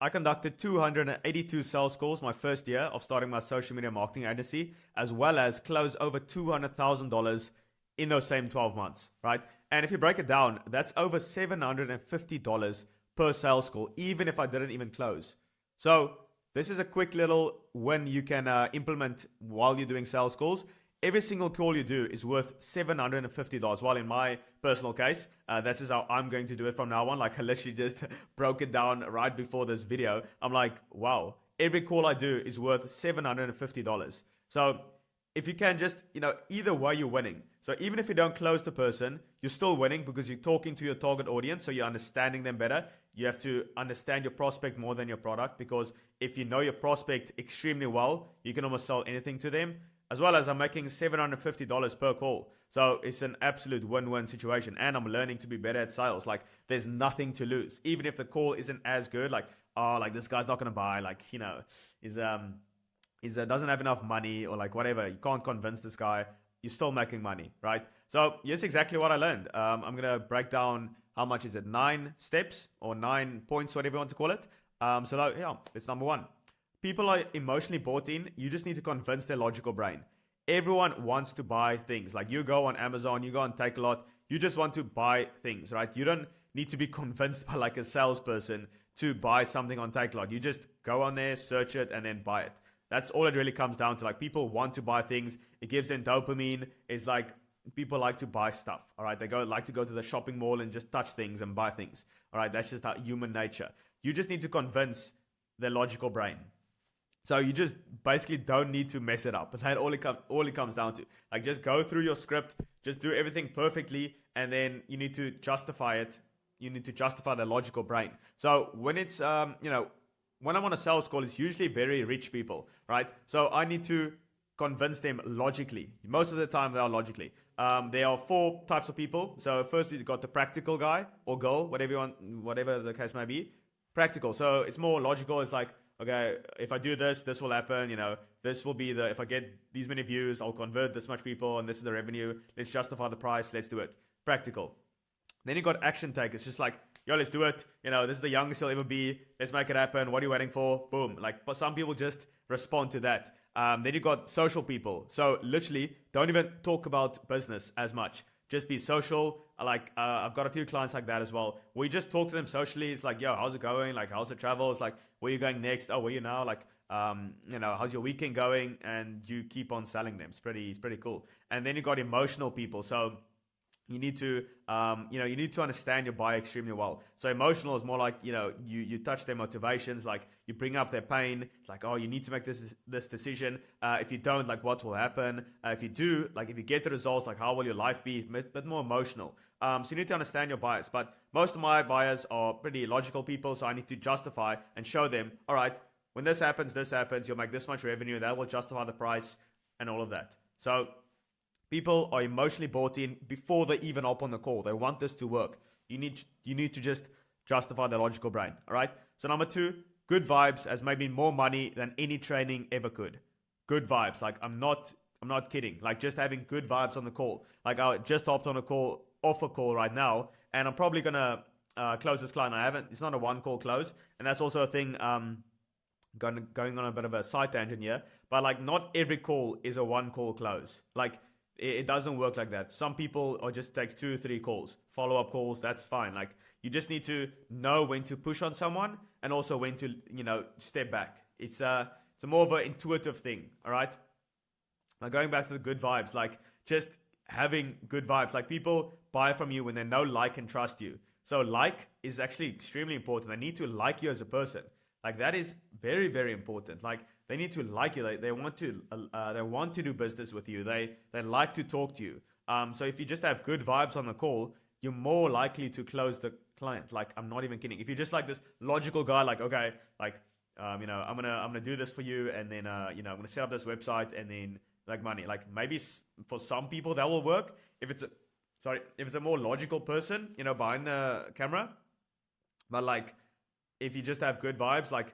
I conducted 282 sales calls my first year of starting my social media marketing agency, as well as close over $200,000 in those same 12 months, right? And if you break it down, that's over $750 per sales call, even if I didn't even close. So this is a quick little win you can implement while you're doing sales calls. Every single call you do is worth $750. While in my personal case, this is how I'm going to do it from now on. Like I literally just broke it down right before this video. I'm like, wow, every call I do is worth $750. So if you can just, either way you're winning. So even if you don't close the person, you're still winning because you're talking to your target audience. So you're understanding them better. You have to understand your prospect more than your product, because if you know your prospect extremely well, you can almost sell anything to them. As well as I'm making $750 per call. So it's an absolute win-win situation. And I'm learning to be better at sales. Like there's nothing to lose. Even if the call isn't as good, like, oh, like this guy's not going to buy, like, doesn't have enough money, or like whatever. You can't convince this guy. You're still making money, right? So here's exactly what I learned. I'm going to break down, how much is it? 9 steps or 9 points, whatever you want to call it. It's number 1. People are emotionally bought in. You just need to convince their logical brain. Everyone wants to buy things. Like you go on Amazon, you go on Takealot, you just want to buy things, right? You don't need to be convinced by like a salesperson to buy something on Takealot. You just go on there, search it, and then buy it. That's all it really comes down to. Like people want to buy things. It gives them dopamine. It's like people like to buy stuff. All right. They like to go to the shopping mall and just touch things and buy things. All right. That's just how human nature. You just need to convince their logical brain. So you just basically don't need to mess it up. But that's all it comes down to. Like just go through your script, just do everything perfectly, and then you need to justify it. You need to justify the logical brain. So when it's when I'm on a sales call, it's usually very rich people, right? So I need to convince them logically. Most of the time they are logically. There are 4 types of people. So first you've got the practical guy or girl, whatever the case may be. Practical. So it's more logical. It's like, okay, if I do this, this will happen. This will be if I get these many views, I'll convert this much people, and this is the revenue. Let's justify the price. Let's do it. Practical. Then you got action take. It's just like, yo, let's do it. This is the youngest you'll ever be. Let's make it happen. What are you waiting for? Boom. Like, but some people just respond to that. Then you got social people. So literally, don't even talk about business as much. Just be social. I've got a few clients like that as well. We just talk to them socially. It's like, yo, how's it going? Like, how's the travel? It's like, where are you going next? Oh, where are you now? Like, how's your weekend going? And you keep on selling them. It's pretty cool. And then you got emotional people. So you need to, you need to understand your buyer extremely well. So emotional is more like, you touch their motivations, like you bring up their pain. It's like, oh, you need to make this decision. If you don't, like, what will happen? If you do, like, if you get the results, like, how will your life be? A bit more emotional. So you need to understand your buyers. But most of my buyers are pretty logical people. So I need to justify and show them, all right, when this happens, you'll make this much revenue. That will justify the price and all of that. So people are emotionally bought in before they even hop on the call. They want this to work. You need to just justify the logical brain. All right. So number 2, good vibes has made me more money than any training ever could. Good vibes. Like I'm not kidding. Like just having good vibes on the call. Like I just hopped on off a call right now, and I'm probably gonna close this client. It's not a 1-call close, and that's also a thing. Going on a bit of a side tangent here, but like not every call is a 1-call close. Like it doesn't work like that. Some people just takes 2 or 3 calls, follow-up calls. That's fine. Like you just need to know when to push on someone and also when to, step back. It's a more of an intuitive thing. All right. Now going back to the good vibes, like just having good vibes, like people buy from you when they know, like, and trust you. So like is actually extremely important. They need to like you as a person. Like that is very, very important. Like they need to like you. They want to do business with you. They like to talk to you. So if you just have good vibes on the call, you're more likely to close the client. Like I'm not even kidding. If you're just like this logical guy, like okay, like I'm gonna do this for you, and then I'm gonna set up this website, and then like money. Like maybe for some people that will work. If it's a more logical person, behind the camera, but like if you just have good vibes, like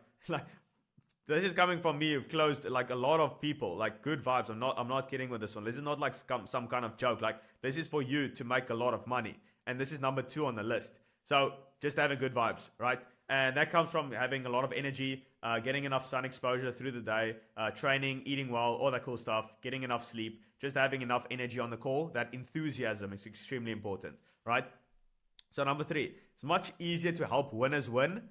this is coming from me. Who've closed like a lot of people, like good vibes. I'm not kidding with this one. This is not like some kind of joke. Like this is for you to make a lot of money, and this is number 2 on the list. So just having good vibes, right? And that comes from having a lot of energy, getting enough sun exposure through the day, training, eating well, all that cool stuff, getting enough sleep, just having enough energy on the call. That enthusiasm is extremely important, right? So number 3, it's much easier to help winners win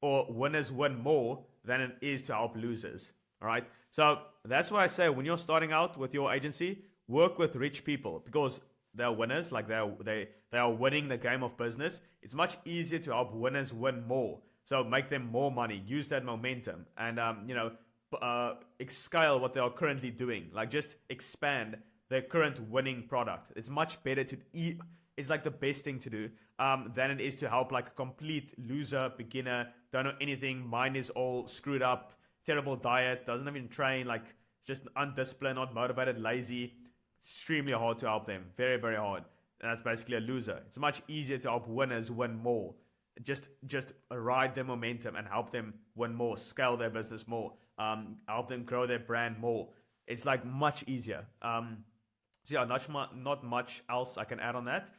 or winners win more than it is to help losers. All right. So that's why I say when you're starting out with your agency, work with rich people because they're winners, like they are winning the game of business. It's much easier to help winners win more. So make them more money, use that momentum, and scale what they are currently doing. Like just expand their current winning product. It's much better to it's like the best thing to do than it is to help like a complete loser, beginner, don't know anything, mind is all screwed up, terrible diet, doesn't even train, like just undisciplined, not motivated, lazy. Extremely hard to help them. Very, very hard. And that's basically a loser. It's much easier to help winners win more. Just ride their momentum and help them win more, scale their business more, help them grow their brand more. It's like much easier. So yeah, not much else I can add on that.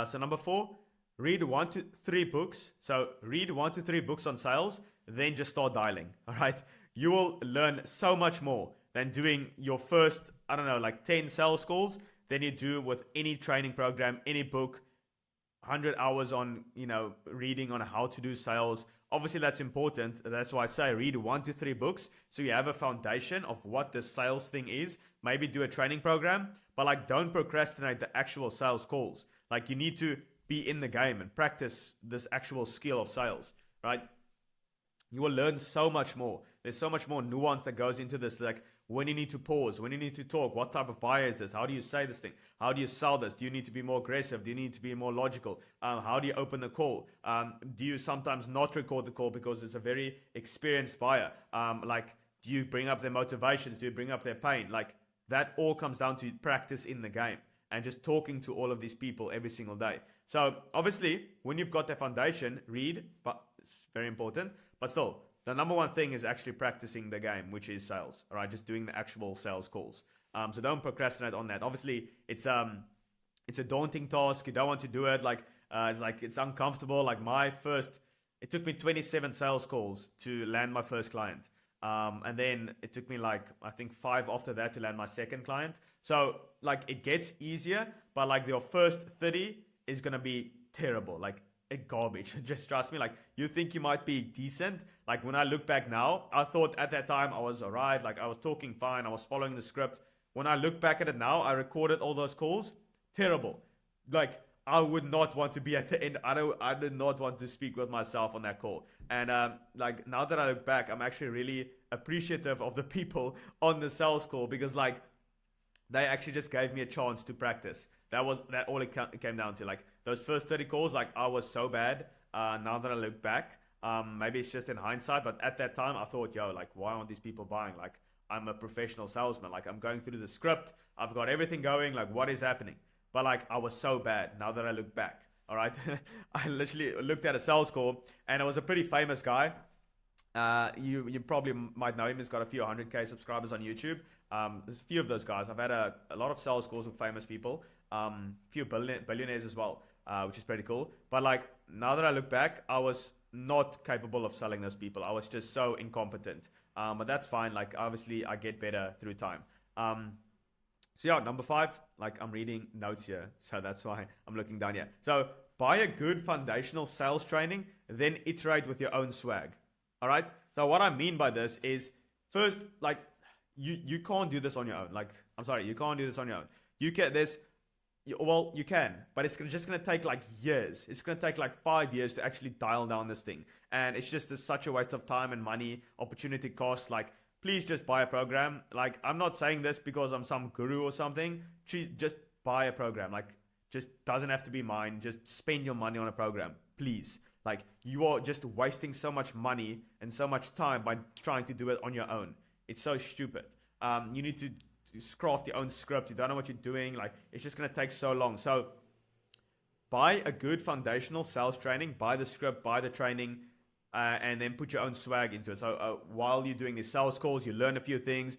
So number 4, read 1 to 3 books. So read 1 to 3 books on sales, then just start dialing. All right. You will learn so much more than doing your first, 10 sales calls than you do with any training program, any book, 100 hours on, reading on how to do sales. Obviously, that's important. That's why I say read 1 to 3 books so you have a foundation of what the sales thing is. Maybe do a training program, but don't procrastinate the actual sales calls. Like you need to be in the game and practice this actual skill of sales, right? You will learn so much more. There's so much more nuance that goes into this, like when you need to pause, when you need to talk, what type of buyer is this? How do you say this thing? How do you sell this? Do you need to be more aggressive? Do you need to be more logical? How do you open the call? Do you sometimes not record the call because it's a very experienced buyer? Do you bring up their motivations? Do you bring up their pain? Like that all comes down to practice in the game and just talking to all of these people every single day. So obviously, when you've got the foundation, read, but it's very important. But still, the number one thing is actually practicing the game, which is sales. All right, just doing the actual sales calls. So don't procrastinate on that. Obviously, it's a daunting task. You don't want to do it. It's uncomfortable. It took me 27 sales calls to land my first client. And then it took me 5 after that to land my second client. So it gets easier, but your first 30 is going to be terrible. Garbage. Just trust me. You think you might be decent. When I look back now, I thought at that time I was alright. I was talking fine. I was following the script. When I look back at it now, I recorded all those calls. Terrible. I would not want to be at the end. I did not want to speak with myself on that call. And now that I look back, I'm actually really appreciative of the people on the sales call because they actually just gave me a chance to practice. That all it came down to. Those first 30 calls, I was so bad. Now that I look back, maybe it's just in hindsight, but at that time I thought, why aren't these people buying? I'm a professional salesman. I'm going through the script. I've got everything going. What is happening? But I was so bad now that I look back. All right. I literally looked at a sales call and it was a pretty famous guy. You probably might know him. He's got a few 100K subscribers on YouTube. There's a few of those guys. I've had a lot of sales calls with famous people. Few billionaires as well, which is pretty cool. But now that I look back, I was not capable of selling those people. I was just so incompetent. But that's fine. Obviously I get better through time. So yeah, number 5, I'm reading notes here. So that's why I'm looking down here. So buy a good foundational sales training, then iterate with your own swag. All right. So what I mean by this is first, you can't do this on your own. I'm sorry, you can't do this on your own. You can, but it's just going to take years. It's going to take 5 years to actually dial down this thing. And it's just such a waste of time and money, opportunity cost. Please just buy a program. I'm not saying this because I'm some guru or something. Just buy a program. Just doesn't have to be mine. Just spend your money on a program, please. You are just wasting so much money and so much time by trying to do it on your own. It's so stupid. You need to craft your own script. You don't know what you're doing. It's just going to take so long. So buy a good foundational sales training, buy the script, buy the training, and then put your own swag into it. So while you're doing these sales calls, you learn a few things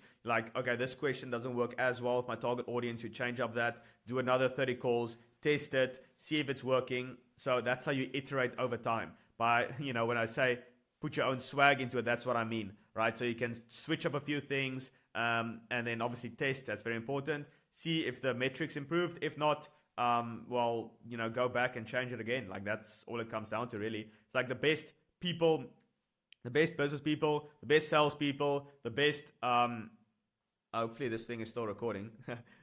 okay, this question doesn't work as well with my target audience. You change up that, do another 30 calls, test it, see if it's working. So that's how you iterate over time. By, when I say put your own swag into it, that's what I mean, right? So you can switch up a few things, and then obviously test. That's very important. See if the metrics improved. If not, go back and change it again. Like, that's all it comes down to, really. It's like the best people, the best business people, the best salespeople, the best. Hopefully this thing is still recording.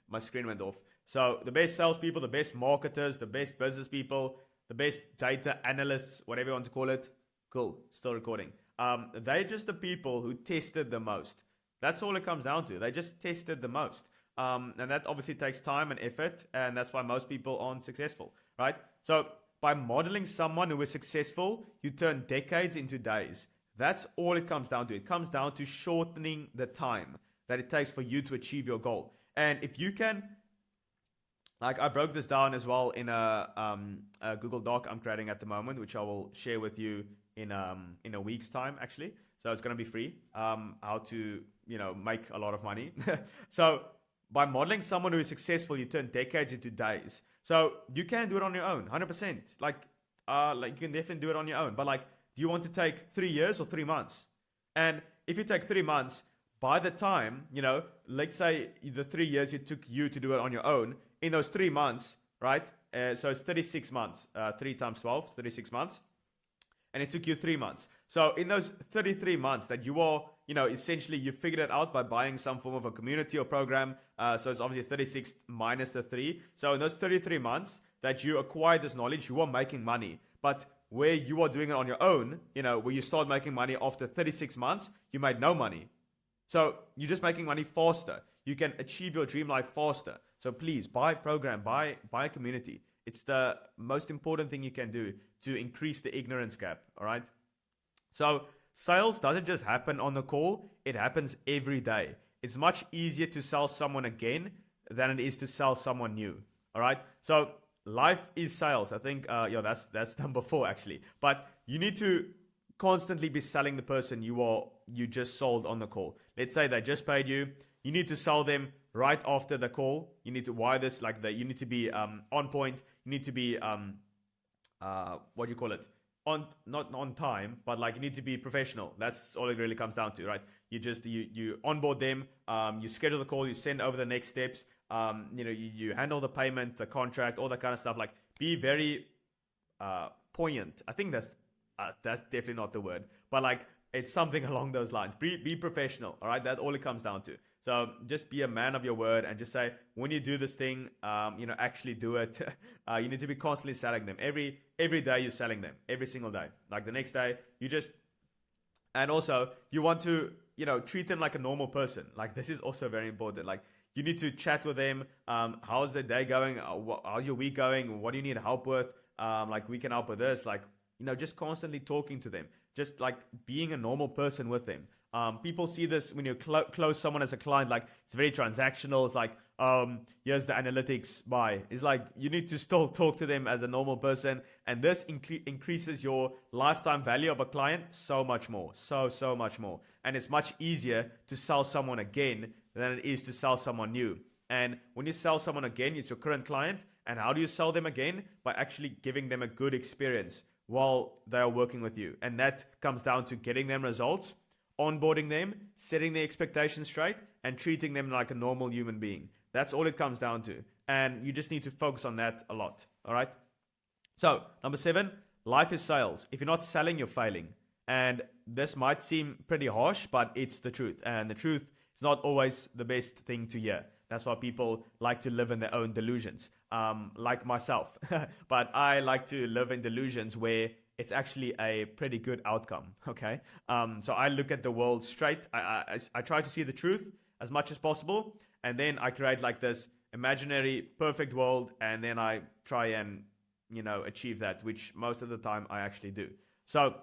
My screen went off. So the best salespeople, the best marketers, the best business people, the best data analysts, whatever you want to call it. Cool, still recording. They're just the people who tested the most. That's all it comes down to. They just tested the most. And that obviously takes time and effort, and that's why most people aren't successful, right? So by modeling someone who is successful, you turn decades into days. That's all it comes down to. It comes down to shortening the time that it takes for you to achieve your goal. And if you can, like, I broke this down as well in a Google Doc I'm creating at the moment, which I will share with you in a week's time, actually. So it's going to be free, how to, make a lot of money. So by modeling someone who is successful, you turn decades into days. So you can do it on your own, 100%. Like you can definitely do it on your own. But like, do you want to take 3 years or 3 months? And if you take 3 months, by the time, let's say the 3 years it took you to do it on your own, in those 3 months, right? So it's 36 months, 3 times 12, 36 months. And it took you 3 months. So in those 33 months that you are, essentially you figured it out by buying some form of a community or program. So it's obviously 36 minus the 3. So in those 33 months that you acquired this knowledge, you are making money. But where you are doing it on your own, where you start making money after 36 months, you made no money. So you're just making money faster. You can achieve your dream life faster. So please buy a program, buy a community. It's the most important thing you can do to increase the ignorance gap, all right? So sales doesn't just happen on the call. It happens every day. It's much easier to sell someone again than it is to sell someone new, all right? So life is sales. I think, that's number 4, actually. But you need to constantly be selling the person you just sold on the call. Let's say they just paid you. You need to sell them right after the call. You need to wire this like that. You need to be on point. You need to be what do you call it? Not on time, but like you need to be professional. That's all it really comes down to, right? You onboard them. You schedule the call. You send over the next steps. You handle the payment, the contract, all that kind of stuff. Like, be very poignant. I think that's definitely not the word, but like, it's something along those lines. Be professional, all right? That's all it comes down to. So just be a man of your word and just say, when you do this thing, actually do it. You need to be constantly selling them. Every day you're selling them, every single day. Like the next day, and also you want to, treat them like a normal person. Like, this is also very important. Like, you need to chat with them. How's the day going? How's your week going? What do you need help with? Like, we can help with this. Like, just constantly talking to them. Just like being a normal person with them. People see this when you close someone as a client, like it's very transactional. It's like, here's the analytics, buy. It's like, you need to still talk to them as a normal person. And this increases your lifetime value of a client so much more, so much more. And it's much easier to sell someone again than it is to sell someone new. And when you sell someone again, it's your current client. And how do you sell them again? By actually giving them a good experience while they are working with you. And that comes down to getting them results, onboarding them, setting the expectations straight, and treating them like a normal human being. That's all it comes down to. And you just need to focus on that a lot. All right. So number 7, life is sales. If you're not selling, you're failing. And this might seem pretty harsh, but it's the truth. And the truth is not always the best thing to hear. That's why people like to live in their own delusions, like myself. But I like to live in delusions where it's actually a pretty good outcome, okay? So I look at the world straight. I try to see the truth as much as possible, and then I create like this imaginary perfect world, and then I try and, achieve that, which most of the time I actually do. So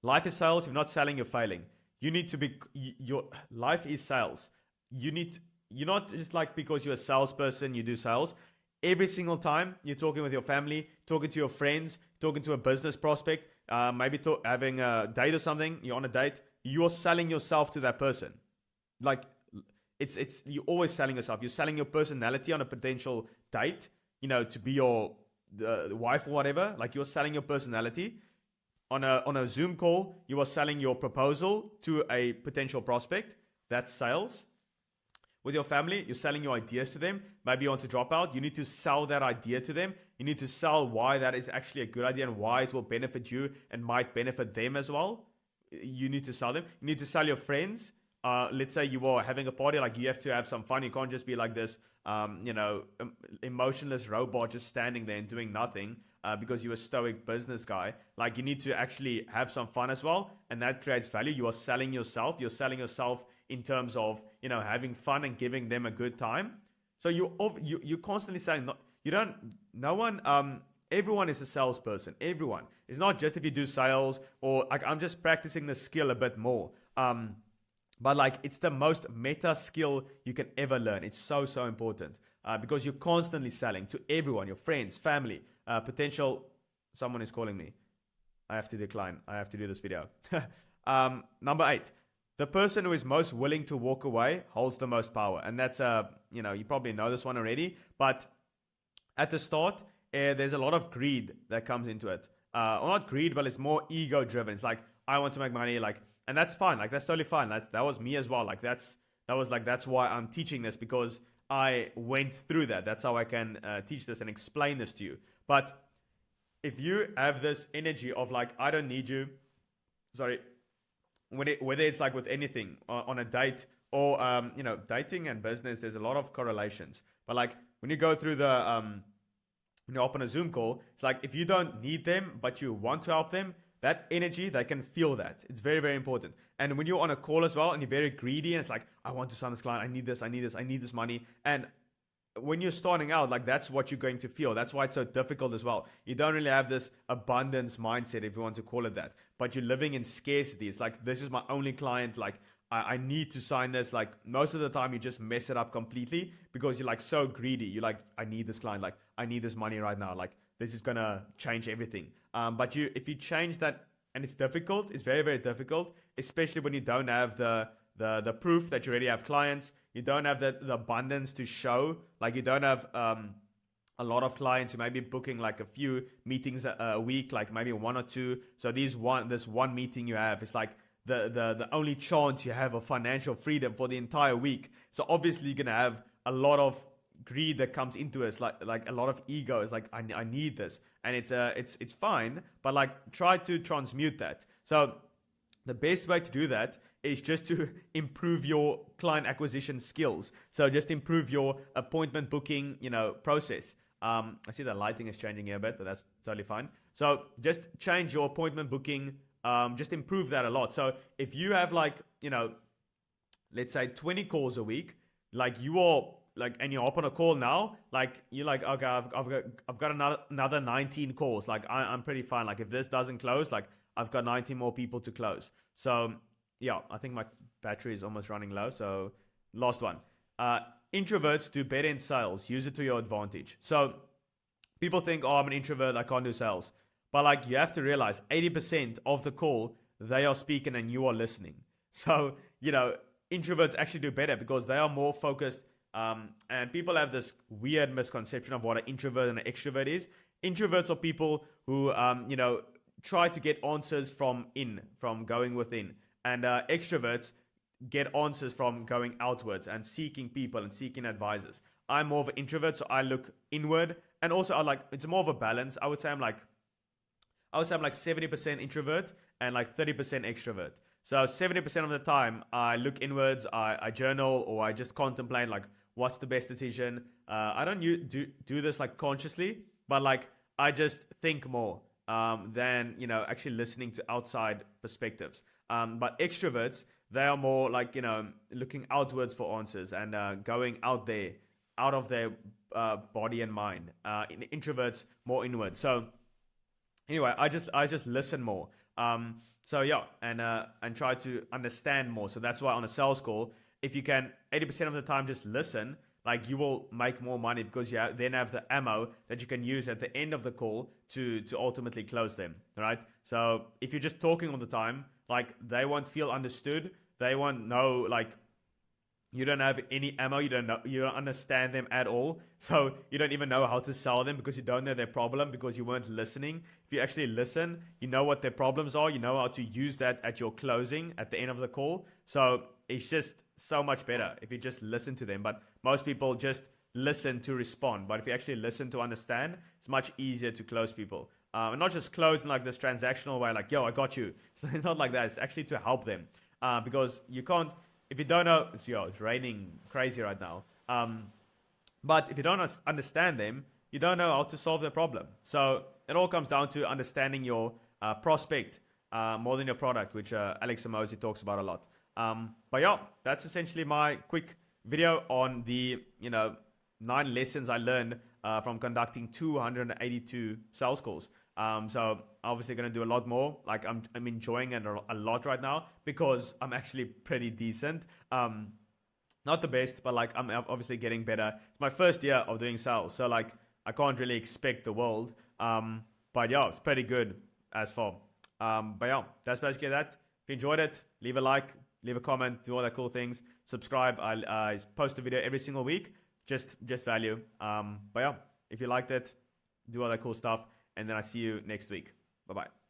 life is sales. If you're not selling, you're failing. You need to be, your life is sales. You're not just like, because you're a salesperson, you do sales. Every single time you're talking with your family, talking to your friends, talking to a business prospect, maybe having a date or something, you're on a date, you're selling yourself to that person. Like, you're always selling yourself. You're selling your personality on a potential date, to be the wife or whatever. Like, you're selling your personality. On a Zoom call, you are selling your proposal to a potential prospect. That's sales. With your family, you're selling your ideas to them. Maybe you want to drop out. You need to sell that idea to them. You need to sell why that is actually a good idea and why it will benefit you and might benefit them as well. You need to sell them. You need to sell your friends. Let's say you are having a party, like you have to have some fun. You can't just be like this, emotionless robot just standing there and doing nothing because you're a stoic business guy. Like you need to actually have some fun as well, and that creates value. You are selling yourself. You're selling yourself in terms of having fun and giving them a good time. So you're constantly selling. Everyone is a salesperson. Everyone. It's not just if you do sales or like I'm just practicing the skill a bit more. But like it's the most meta skill you can ever learn. It's so important because you're constantly selling to everyone, your friends, family, potential. Someone is calling me. I have to decline. I have to do this video. Number 8. The person who is most willing to walk away holds the most power. And that's, you probably know this one already. But at the start, there's a lot of greed that comes into it. Or not greed, but it's more ego driven. It's like, I want to make money. And that's fine. Like, that's totally fine. That was me as well. Like, that's why I'm teaching this, because I went through that. That's how I can teach this and explain this to you. But if you have this energy of like, I don't need you, whether it's like with anything on a date or dating and business, there's a lot of correlations. But like when you go through when you hop on a Zoom call, it's like if you don't need them but you want to help them, that energy, they can feel that. It's very, very important. And when you're on a call as well and you're very greedy and it's like, I want to sign this client, I need this money. And when you're starting out, like that's what you're going to feel. That's why it's so difficult as well. You don't really have this abundance mindset, if you want to call it that, but you're living in scarcity. It's like, this is my only client. Like I need to sign this. Like most of the time you just mess it up completely because you're like so greedy. You're like, I need this client. Like I need this money right now. Like this is going to change everything. But if you change that, and it's difficult, it's very, very difficult, especially when you don't have the proof that you already have clients. You don't have the abundance to show. Like you don't have a lot of clients who may be booking like a few meetings a week, like maybe 1 or 2. So this one meeting you have is like the only chance you have of financial freedom for the entire week. So obviously you're gonna have a lot of greed that comes into it, like a lot of ego. It's like I need this, and it's fine, but like try to transmute that. So the best way to do that is just to improve your client acquisition skills. So just improve your appointment booking, process. I see the lighting is changing here a bit, but that's totally fine. So just change your appointment booking. Just improve that a lot. So if you have let's say 20 calls a week, like you are like, and you hop on a call now, like you're like, okay, I've got another 19 calls. Like I'm pretty fine. Like if this doesn't close, like I've got 19 more people to close. So yeah, I think my battery is almost running low. So last one. Introverts do better in sales. Use it to your advantage. So people think, oh, I'm an introvert, I can't do sales. But like you have to realize 80% of the call, they are speaking and you are listening. So, introverts actually do better because they are more focused. And people have this weird misconception of what an introvert and an extrovert is. Introverts are people who, try to get answers from going within. And extroverts get answers from going outwards and seeking people and seeking advisors. I'm more of an introvert, so I look inward. And also, it's more of a balance. I would say I'm like 70% introvert and like 30% extrovert. So 70% of the time, I look inwards, I journal, or I just contemplate like what's the best decision. I don't do this like consciously, but like I just think more than actually listening to outside perspectives. But extroverts, they are more like looking outwards for answers and going out of their body and mind. Introverts more inward. So anyway, I just listen more. So yeah, and try to understand more. So that's why on a sales call, if you can 80% of the time just listen, like you will make more money because you then have the ammo that you can use at the end of the call to ultimately close them, right? So if you're just talking all the time, like they won't feel understood. They won't know like you don't have any ammo, you don't understand them at all, so you don't even know how to sell them because you don't know their problem, because you weren't listening. If you actually listen, you know what their problems are, you know how to use that at your closing at the end of the call. So it's just so much better if you just listen to them. But most people just listen to respond, but if you actually listen to understand, it's much easier to close people. And not just close in like this transactional way, like, yo, I got you. It's not like that. It's actually to help them, because you can't, if you don't know, it's raining crazy right now. But if you don't understand them, you don't know how to solve their problem. So it all comes down to understanding your prospect more than your product, which Alex Hormozi talks about a lot. But yeah, that's essentially my quick video on the 9 lessons I learned from conducting 282 sales calls. So obviously going to do a lot more. Like I'm enjoying it a lot right now because I'm actually pretty decent. Not the best, but like I'm obviously getting better. It's my first year of doing sales, so like I can't really expect the world. But yeah, it's pretty good as far. But yeah, that's basically that. If you enjoyed it, leave a like, leave a comment, do all that cool things. Subscribe. I post a video every single week. Just value. But yeah, if you liked it, do all that cool stuff. And then I see you next week. Bye-bye.